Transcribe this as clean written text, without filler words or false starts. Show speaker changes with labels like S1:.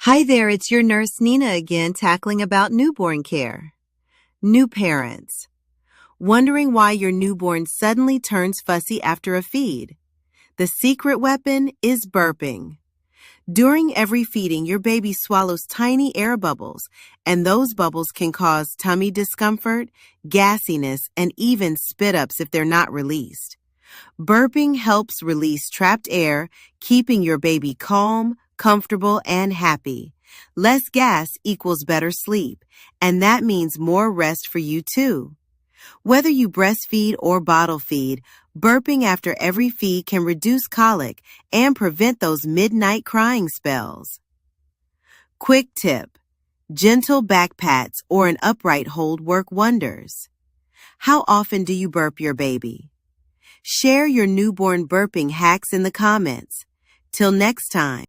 S1: Hi there, it's your nurse Nina again tackling about newborn care. New parents. Wondering why your newborn suddenly turns fussy after a feed? The secret weapon is burping. During every feeding, your baby swallows tiny air bubbles, and those bubbles can cause tummy discomfort, gassiness, and even spit-ups if they're not released. Burping helps release trapped air, keeping your baby calm, comfortable, and happy. Less gas equals better sleep, and that means more rest for you too. Whether you breastfeed or bottle feed, burping after every feed can reduce colic and prevent those midnight crying spells. Quick tip: gentle back pats or an upright hold work wonders. How often do you burp your baby? Share your newborn burping hacks in the comments. Till next time.